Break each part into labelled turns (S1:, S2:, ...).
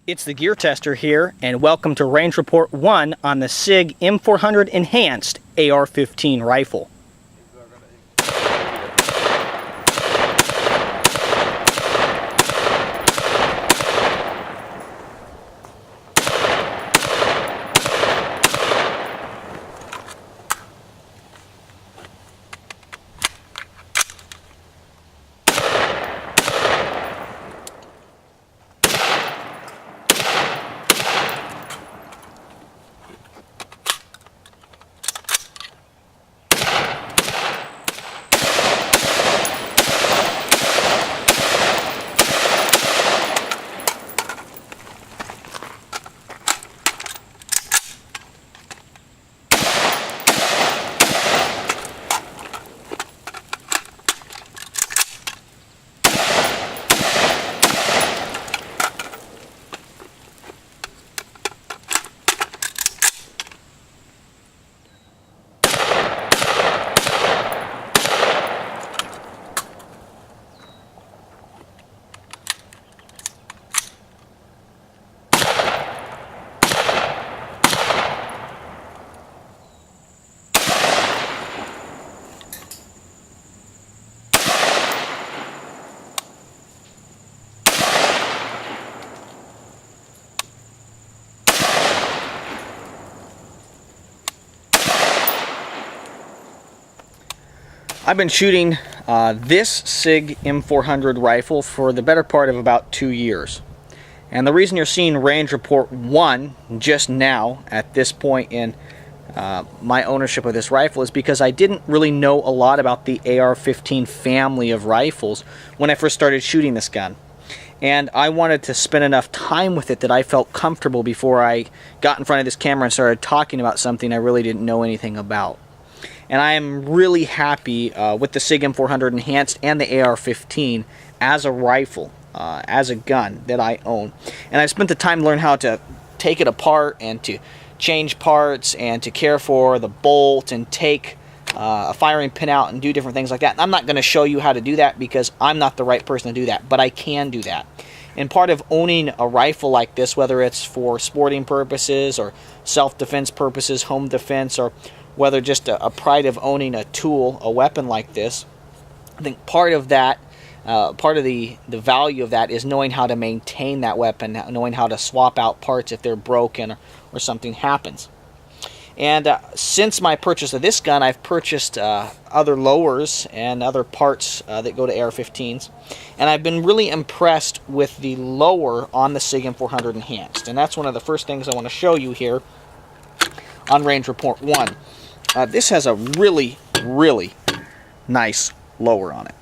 S1: It's the Gear Tester here, and welcome to Range Report 1 on the SIG M400 Enhanced AR15 rifle. I've been shooting this SIG M400 rifle for the better part of about 2 years. And the reason you're seeing Range Report 1 just now at this point in my ownership of this rifle is because I didn't really know a lot about the AR15 family of rifles when I first started shooting this gun. And I wanted to spend enough time with it that I felt comfortable before I got in front of this camera and started talking about something I really didn't know anything about. And I am really happy with the SIG M400 Enhanced and the AR15 as a rifle, as a gun that I own. And I spent the time to learn how to take it apart and to change parts and to care for the bolt and take a firing pin out and do different things like that. And I'm not going to show you how to do that because I'm not the right person to do that, but I can do that. And part of owning a rifle like this, whether it's for sporting purposes or self-defense purposes, home defense, or whether just a pride of owning a tool, a weapon like this, I think part of that, part of the value of that is knowing how to maintain that weapon, knowing how to swap out parts if they're broken or something happens. And since my purchase of this gun, I've purchased other lowers and other parts that go to AR-15s. And I've been really impressed with the lower on the SIG M400 Enhanced. And that's one of the first things I want to show you here on Range Report 1. This has a really, really nice lower on it.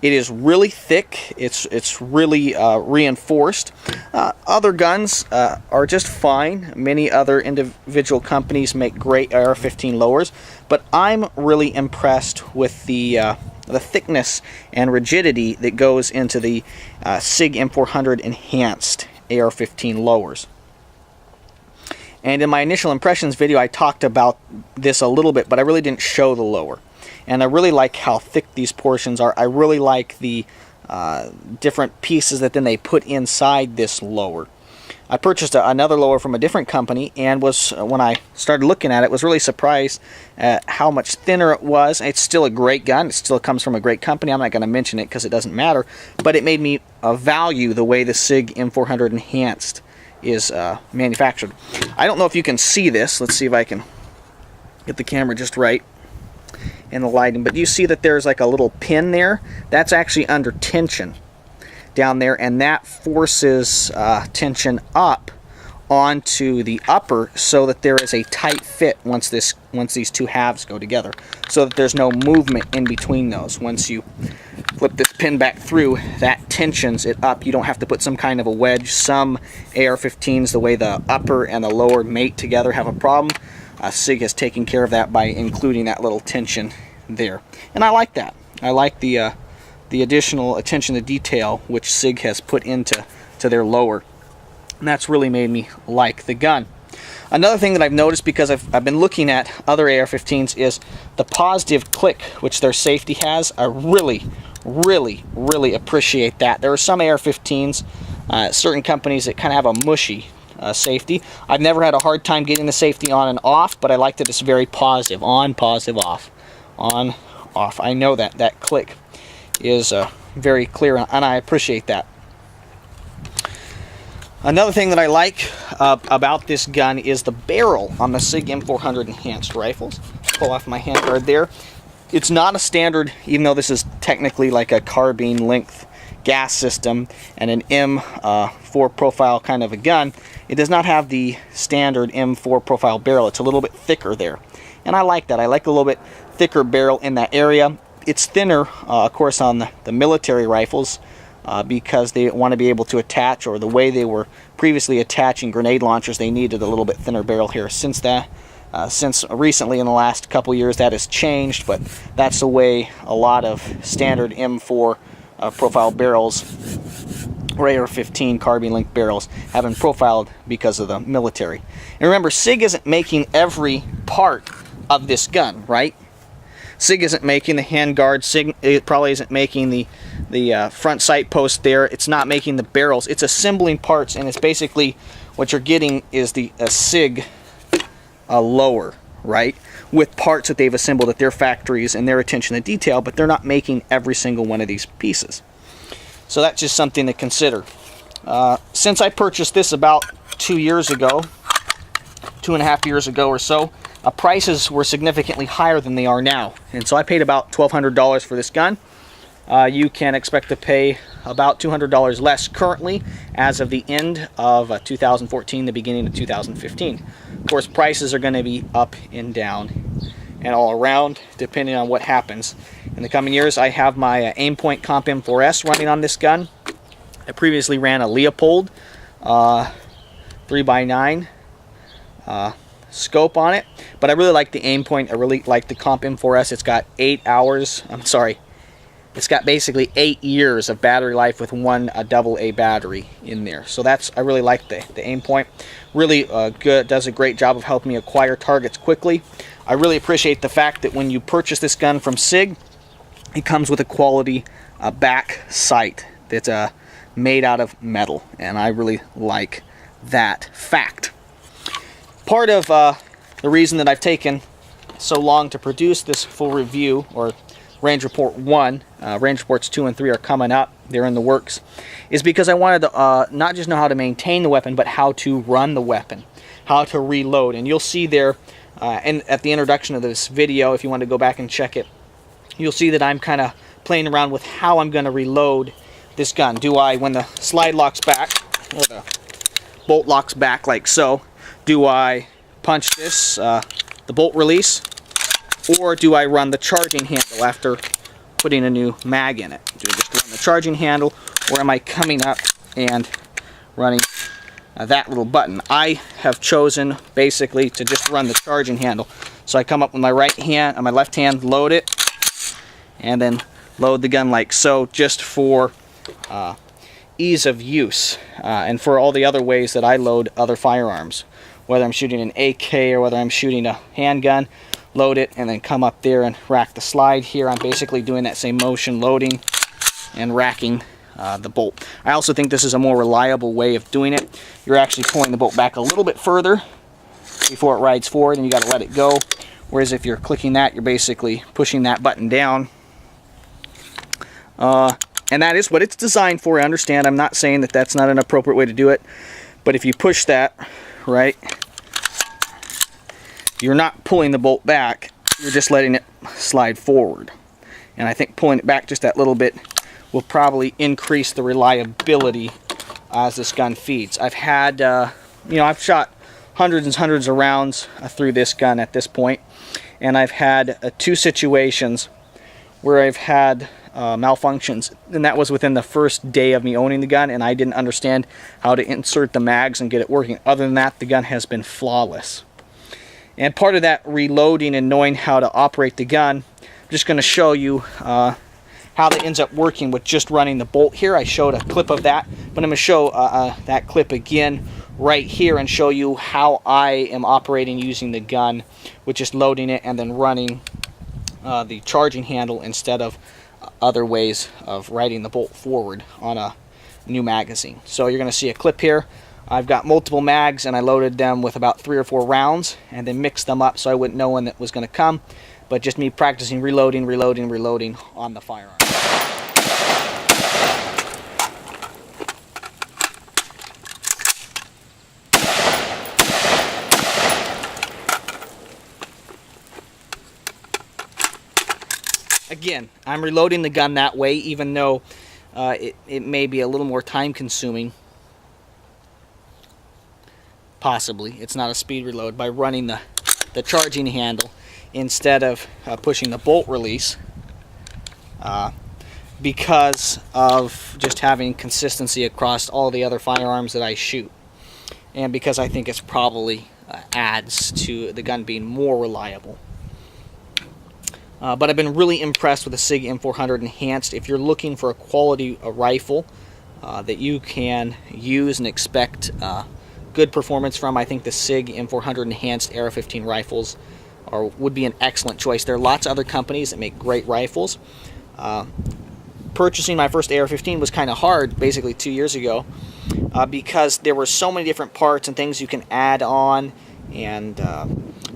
S1: It is really thick. It's really reinforced. Other guns are just fine. Many other individual companies make great AR-15 lowers, but I'm really impressed with the thickness and rigidity that goes into the SIG M400 Enhanced AR-15 lowers. And in my initial impressions video, I talked about this a little bit, but I really didn't show the lower. And I really like how thick these portions are. I really like the different pieces that then they put inside this lower. I purchased another lower from a different company, and was when I started looking at it, was really surprised at how much thinner it was. It's still a great gun. It still comes from a great company. I'm not going to mention it because it doesn't matter. But it made me value the way the SIG M400 Enhanced is manufactured. I don't know if you can see this. Let's see if I can get the camera just right in the lighting, but you see that there's like a little pin there? That's actually under tension down there, and that forces tension up onto the upper so that there is a tight fit once these two halves go together, so that there's no movement in between those. Once you flip this pin back through, that tensions it up. You don't have to put some kind of a wedge. Some AR-15s, the way the upper and the lower mate together, have a problem. SIG has taken care of that by including that little tension there, and I like that. I like the additional attention to detail which SIG has put into their lower, and that's really made me like the gun. Another thing that I've noticed, because I've been looking at other AR-15s, is the positive click which their safety has. I really appreciate that. There are some AR-15s Certain companies that kind of have a mushy safety. I've never had a hard time getting the safety on and off, but I like that it's very positive. On, positive, off. On, off. I know that that click is very clear, and I appreciate that. Another thing that I like about this gun is the barrel on the SIG M400 enhanced rifles. Pull off my handguard there. It's not a standard, even though this is technically like a carbine length gas system and an M4 profile kind of a gun. It does not have the standard M4 profile barrel. It's a little bit thicker there, and I like that. I like a little bit thicker barrel in that area. It's thinner, of course, on the military rifles because they want to be able to attach, or the way they were previously attaching grenade launchers, they needed a little bit thinner barrel here. Since recently in the last couple years that has changed, but that's the way a lot of standard M4 profile barrels or AR15 carbine length barrels have been profiled because of the military. And remember, SIG isn't making every part of this gun, right? SIG isn't making the handguard. SIG, it probably isn't making the front sight post there. It's not making the barrels. It's assembling parts, and it's basically what you're getting is the SIG lower, right? With parts that they've assembled at their factories and their attention to detail, but they're not making every single one of these pieces. So that's just something to consider. Since I purchased this about 2 years ago, 2.5 years ago or so, prices were significantly higher than they are now. And so I paid about $1,200 for this gun. You can expect to pay about $200 less currently as of the end of 2014, the beginning of 2015. Of course, prices are going to be up and down and all around depending on what happens in the coming years. I have my Aimpoint Comp M4S running on this gun. I previously ran a Leopold 3x9 scope on it, but I really like the Aimpoint. I really like the Comp M4S. It's got 8 hours, it's got basically 8 years of battery life with one AA battery in there. So I really like the Aimpoint. Really good, does a great job of helping me acquire targets quickly. I really appreciate the fact that when you purchase this gun from SIG, it comes with a quality back sight that's made out of metal, and I really like that fact. Part of the reason that I've taken so long to produce this full review, or Range Report 1, Range Reports 2 and 3 are coming up, they're in the works, is because I wanted to not just know how to maintain the weapon, but how to run the weapon, how to reload. And you'll see there, and at the introduction of this video, if you want to go back and check it, you'll see that I'm kind of playing around with how I'm going to reload this gun. Do I, when the slide locks back, or the bolt locks back like so, do I punch this, the bolt release, or do I run the charging handle after putting a new mag in it? Do I just run the charging handle, or am I coming up and running that little button? I have chosen basically to just run the charging handle. So I come up with my right hand, on my left hand, load it, and then load the gun like so, just for ease of use, and for all the other ways that I load other firearms. Whether I'm shooting an AK or whether I'm shooting a handgun, load it and then come up there and rack the slide. Here I'm basically doing that same motion, loading and racking the bolt. I also think this is a more reliable way of doing it. You're actually pulling the bolt back a little bit further before it rides forward, and you got to let it go. Whereas if you're clicking that, you're basically pushing that button down. And that is what it's designed for. I understand. I'm not saying that that's not an appropriate way to do it. But if you push that, right, you're not pulling the bolt back, you're just letting it slide forward. And I think pulling it back just that little bit will probably increase the reliability as this gun feeds. I've had, I've shot hundreds and hundreds of rounds through this gun at this point, and I've had 2 situations where I've had malfunctions, and that was within the first day of me owning the gun, and I didn't understand how to insert the mags and get it working. Other than that, the gun has been flawless. And part of that reloading and knowing how to operate the gun, I'm just going to show you how that ends up working with just running the bolt here. I showed a clip of that, but I'm going to show that clip again right here and show you how I am operating using the gun with just loading it and then running the charging handle instead of other ways of riding the bolt forward on a new magazine. So you're going to see a clip here. I've got multiple mags, and I loaded them with about 3 or 4 rounds and then mixed them up so I wouldn't know when it was going to come. But just me practicing reloading on the firearm. Again, I'm reloading the gun that way, even though it may be a little more time consuming. Possibly. It's not a speed reload by running the charging handle instead of pushing the bolt release, because of just having consistency across all the other firearms that I shoot, and because I think it's probably adds to the gun being more reliable. But I've been really impressed with the SIG M400 Enhanced. If you're looking for a quality rifle that you can use and expect good performance from, I think the SIG M400 Enhanced AR15 rifles would be an excellent choice. There are lots of other companies that make great rifles. Purchasing my first AR15 was kind of hard, basically 2 years ago, because there were so many different parts and things you can add on, and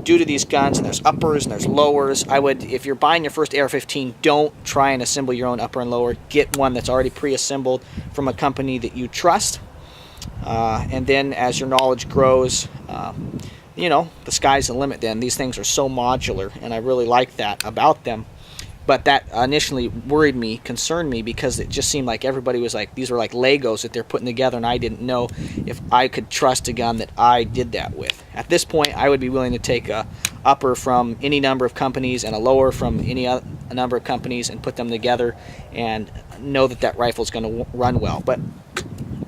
S1: due to these guns, and there's uppers and there's lowers, if you're buying your first AR-15, don't try and assemble your own upper and lower. Get one that's already pre-assembled from a company that you trust. And then as your knowledge grows, you know, the sky's the limit then. These things are so modular, and I really like that about them. But that initially worried me, concerned me, because it just seemed like everybody was like, these were like Legos that they're putting together, and I didn't know if I could trust a gun that I did that with. At this point, I would be willing to take a upper from any number of companies and a lower from any other number of companies and put them together and know that that rifle is going to run well. But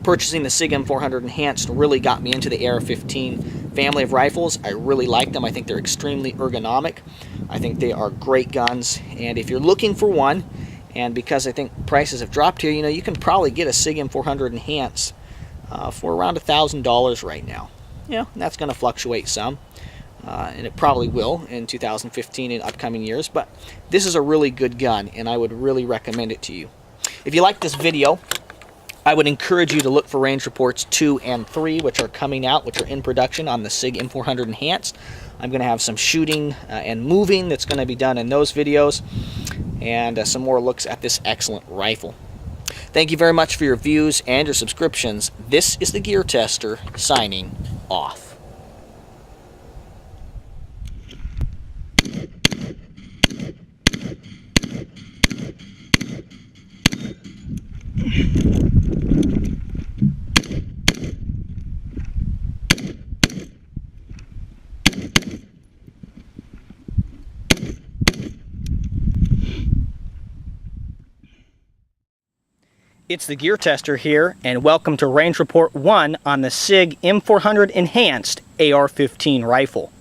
S1: purchasing the SIG M400 Enhanced really got me into the AR-15 family of rifles. I really like them. I think they're extremely ergonomic. I think they are great guns, and if you're looking for one, and because I think prices have dropped here, you know, you can probably get a SIG M400 Enhanced for around $1,000 right now. You know, and that's going to fluctuate some, and it probably will in 2015 and upcoming years, but this is a really good gun, and I would really recommend it to you. If you like this video, I would encourage you to look for range reports 2 and 3, which are coming out, which are in production on the SIG M400 Enhanced. I'm going to have some shooting and moving that's going to be done in those videos, and some more looks at this excellent rifle. Thank you very much for your views and your subscriptions. This is the Gear Tester signing off. It's the Gear Tester here, and welcome to Range Report 1 on the SIG M400 Enhanced AR-15 rifle.